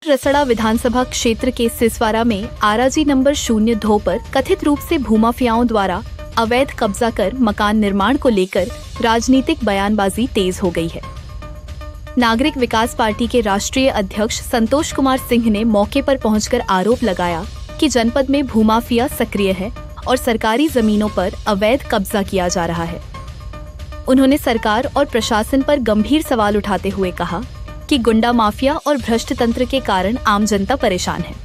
रसड़ा विधानसभा क्षेत्र के सिसवारा में आरजी नंबर 02 पर कथित रूप से भूमाफियाओं द्वारा अवैध कब्जा कर मकान निर्माण को लेकर राजनीतिक बयानबाजी तेज हो गई है। नागरिक विकास पार्टी के राष्ट्रीय अध्यक्ष संतोष कुमार सिंह ने मौके पर पहुंचकर आरोप लगाया कि जनपद में भूमाफिया सक्रिय है और सरकारी जमीनों पर अवैध कब्जा किया जा रहा है। उन्होंने सरकार और प्रशासन पर गंभीर सवाल उठाते हुए कहा कि गुंडा माफिया और भ्रष्ट तंत्र के कारण आम जनता परेशान है।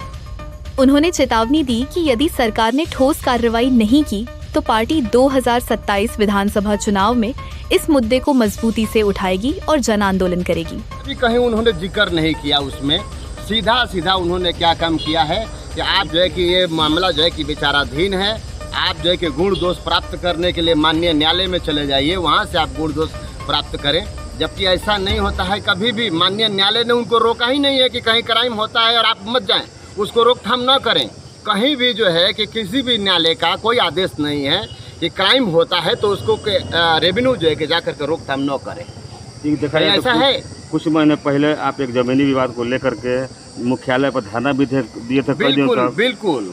उन्होंने चेतावनी दी कि यदि सरकार ने ठोस कार्रवाई नहीं की तो पार्टी 2027 विधानसभा चुनाव में इस मुद्दे को मजबूती से उठाएगी और जन आंदोलन करेगी। अभी कहीं उन्होंने जिक्र नहीं किया, उसमें सीधा उन्होंने क्या काम किया है कि आप जो है कि ये मामला जो है कि विचाराधीन है, आप जो है कि गुण दोष प्राप्त करने के लिए माननीय न्यायालय में चले जाइए, वहाँ से आप गुण दोष प्राप्त करें। जबकि ऐसा नहीं होता है, कभी भी माननीय न्यायालय ने उनको रोका ही नहीं है कि कहीं क्राइम होता है और आप मत जाएं, उसको रोकथाम न करें। कहीं भी जो है कि किसी भी न्यायालय का कोई आदेश नहीं है कि क्राइम होता है तो उसको रेवेन्यू जो है कि जाकर के रोकथाम न करें। देखा जाए ऐसा है। कुछ महीने पहले आप एक जमीनी विवाद को लेकर के मुख्यालय पर धरना भी दिए थे। बिल्कुल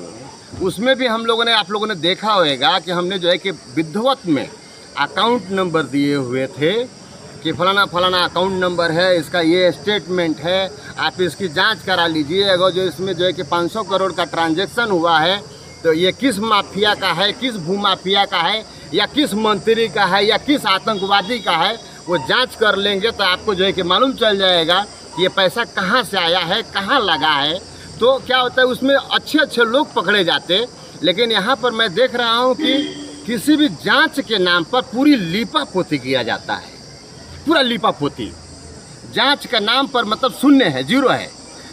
उसमें भी हम लोगों ने, आप लोगों ने देखा होगा कि हमने जो है कि विधिवत में अकाउंट नंबर दिए हुए थे कि फलाना अकाउंट नंबर है, इसका ये स्टेटमेंट है, आप इसकी जांच करा लीजिए। अगर जो इसमें जो है कि 500 करोड़ का ट्रांजैक्शन हुआ है तो ये किस माफिया का है, किस भूमाफिया का है, या किस मंत्री का है, या किस आतंकवादी का है, वो जांच कर लेंगे तो आपको जो है कि मालूम चल जाएगा कि ये पैसा कहाँ से आया है, कहाँ लगा है। तो क्या होता है, उसमें अच्छे लोग पकड़े जाते। लेकिन यहाँ पर मैं देख रहा हूँ कि किसी भी जांच के नाम पर पूरी लीपापोती किया जाता है, पूरा लीपापोती। जांच का नाम पर मतलब शून्य है, जीरो है।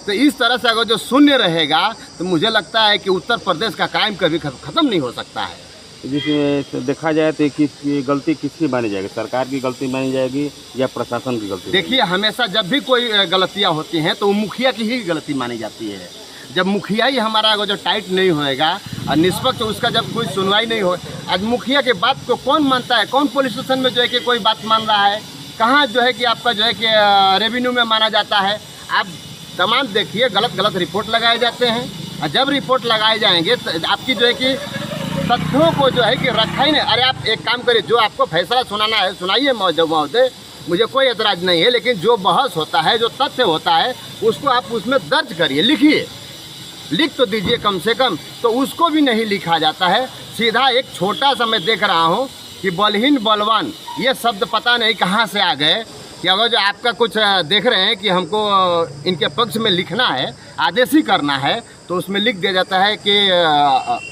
तो इस तरह से अगर जो शून्य रहेगा तो मुझे लगता है कि उत्तर प्रदेश का क्राइम कभी ख़त्म नहीं हो सकता है। जिसमें देखा जाए तो किसकी गलती किसकी मानी जाएगी, सरकार की गलती मानी जाएगी या प्रशासन की गलती? देखिए, हमेशा जब भी कोई गलतियाँ होती हैं तो वो मुखिया की ही गलती मानी जाती है। जब मुखिया ही हमारा अगर जो टाइट नहीं होएगा और निष्पक्ष उसका जब कोई सुनवाई नहीं हो, आज मुखिया के बात को कौन मानता है? कौन पुलिस स्टेशन में जो है कि कोई बात मान रहा है? कहाँ जो है कि आपका जो है कि रेवेन्यू में माना जाता है? आप तमाम देखिए, गलत रिपोर्ट लगाए जाते हैं और जब रिपोर्ट लगाए जाएंगे तो आपकी जो है कि तथ्यों को जो है कि रखा ही नहीं। अरे आप एक काम करिए, जो आपको फैसला सुनाना है सुनाइए महोदय, मुझे कोई एतराज़ नहीं है। लेकिन जो बहस होता है, जो तथ्य होता है, उसको आप उसमें दर्ज करिए, लिखिए, लिख तो दीजिए कम से कम। तो उसको भी नहीं लिखा जाता है। सीधा एक छोटा सा मैं देख रहा हूँ कि बलहीन बलवान, ये शब्द पता नहीं कहाँ से आ गए कि अगर जो आपका कुछ देख रहे हैं कि हमको इनके पक्ष में लिखना है, आदेश ही करना है, तो उसमें लिख दिया जाता है कि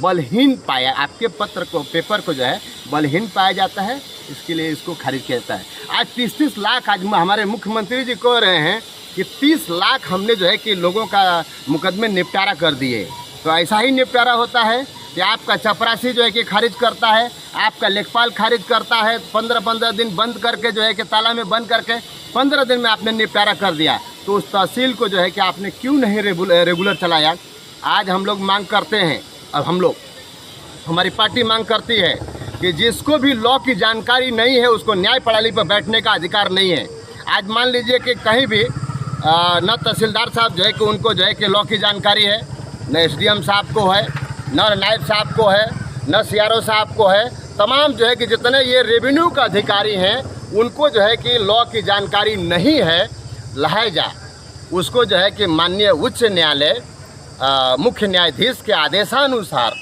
बलहीन पाया, आपके पत्र को, पेपर को जो है बलहीन पाया जाता है, इसके लिए इसको खारिज किया जाता है। आज 30-30 लाख, आज हमारे मुख्यमंत्री जी कह रहे हैं कि 30 लाख हमने जो है कि लोगों का मुकदमे निपटारा कर दिए। तो ऐसा ही निपटारा होता है कि आपका चपरासी जो है कि खारिज करता है, आपका लेखपाल खारिज करता है, 15-15 दिन बंद करके जो है कि ताला में बंद करके 15 दिन में आपने निपटारा कर दिया। तो उस तहसील को जो है कि आपने क्यों नहीं रेगुलर चलाया? आज हम लोग मांग करते हैं, अब हम लोग, हमारी पार्टी मांग करती है कि जिसको भी लॉ की जानकारी नहीं है उसको न्याय प्रणाली पर बैठने का अधिकार नहीं है। आज मान लीजिए कि कहीं भी न तहसीलदार साहब जो है कि उनको जो है कि लॉ की जानकारी है, न SDM साहब को है, न नायब साहब को है, न CRO साहब को है। तमाम जो है कि जितने ये रेवेन्यू का अधिकारी हैं उनको जो है कि लॉ की जानकारी नहीं है। लिहाजा उसको जो है कि माननीय उच्च न्यायालय मुख्य न्यायाधीश के आदेशानुसार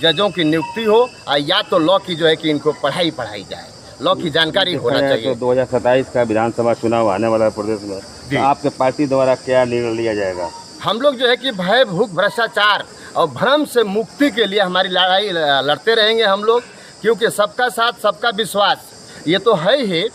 जजों की नियुक्ति हो, या तो लॉ की जो है कि इनको पढ़ाई जाए, लॉ की जानकारी होना चाहिए। 2027 का विधानसभा चुनाव आने वाला है प्रदेश में, तो आपके पार्टी द्वारा क्या निर्णय लिया जाएगा? हम लोग जो है कि भय, भूख, भ्रष्टाचार और भ्रम से मुक्ति के लिए हमारी लड़ाई लड़ते रहेंगे हम लोग, क्योंकि सबका साथ सबका विश्वास ये तो है ही।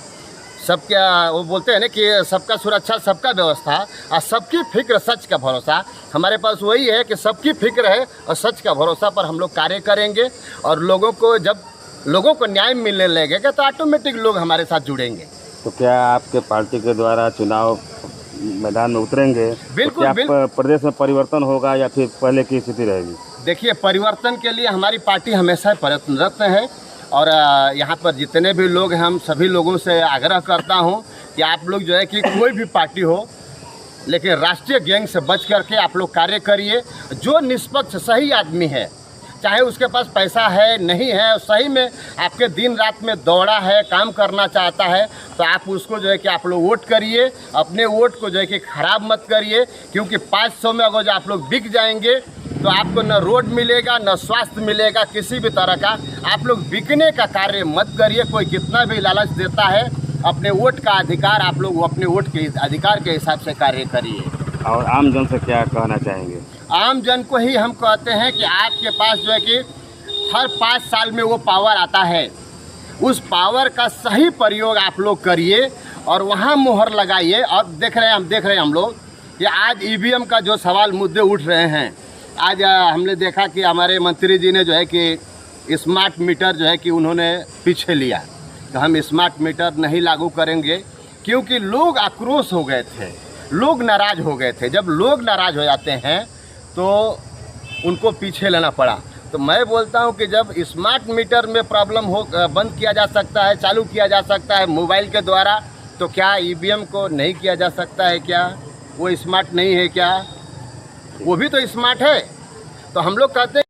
सबका, वो बोलते हैं ना कि सबका सुरक्षा सबका व्यवस्था और सबकी फिक्र सच का भरोसा। हमारे पास वही है कि सबकी फिक्र है और सच का भरोसा पर हम लोग कार्य करेंगे। और लोगों को, जब लोगों को न्याय मिलने लगेगा तो ऑटोमेटिक लोग हमारे साथ जुड़ेंगे। तो क्या आपके पार्टी के द्वारा चुनाव मैदान में उतरेंगे? बिल्कुल, तो क्या प्रदेश में परिवर्तन होगा या फिर पहले की स्थिति रहेगी? देखिए, परिवर्तन के लिए हमारी पार्टी हमेशा प्रयत्नरत है। और यहाँ पर जितने भी लोग हैं, हम सभी लोगों से आग्रह करता हूँ कि आप लोग जो है कि कोई भी पार्टी हो, लेकिन राष्ट्रीय गैंग से बच करके आप लोग कार्य करिए। जो निष्पक्ष सही आदमी है, चाहे उसके पास पैसा है नहीं है, सही में आपके दिन रात में दौड़ा है, काम करना चाहता है, तो आप उसको जो है कि आप लोग वोट करिए। अपने वोट को जो है कि ख़राब मत करिए, क्योंकि 500 में अगर जो आप लोग बिक जाएंगे तो आपको न रोड मिलेगा, न स्वास्थ्य मिलेगा, किसी भी तरह का। आप लोग बिकने का कार्य मत करिए। कोई कितना भी लालच देता है, अपने वोट का अधिकार आप लोग अपने वोट के अधिकार के हिसाब से कार्य करिए। और आम जन से क्या कहना चाहेंगे? आम जन को ही हम कहते हैं कि आपके पास जो है कि हर 5 साल में वो पावर आता है, उस पावर का सही प्रयोग आप लोग करिए और वहाँ मोहर लगाइए। और हम देख रहे हैं हम लोग कि आज ईवीएम का जो सवाल मुद्दे उठ रहे हैं, आज हमने देखा कि हमारे मंत्री जी ने जो है कि स्मार्ट मीटर जो है कि उन्होंने पीछे लिया, तो हम स्मार्ट मीटर नहीं लागू करेंगे, क्योंकि लोग आक्रोश हो गए थे, लोग नाराज़ हो गए थे। जब लोग नाराज़ हो जाते हैं तो उनको पीछे लेना पड़ा। तो मैं बोलता हूं कि जब स्मार्ट मीटर में प्रॉब्लम हो, बंद किया जा सकता है, चालू किया जा सकता है मोबाइल के द्वारा, तो क्या ईवीएम को नहीं किया जा सकता है? क्या वो स्मार्ट नहीं है? क्या वो भी तो स्मार्ट है? तो हम लोग कहते हैं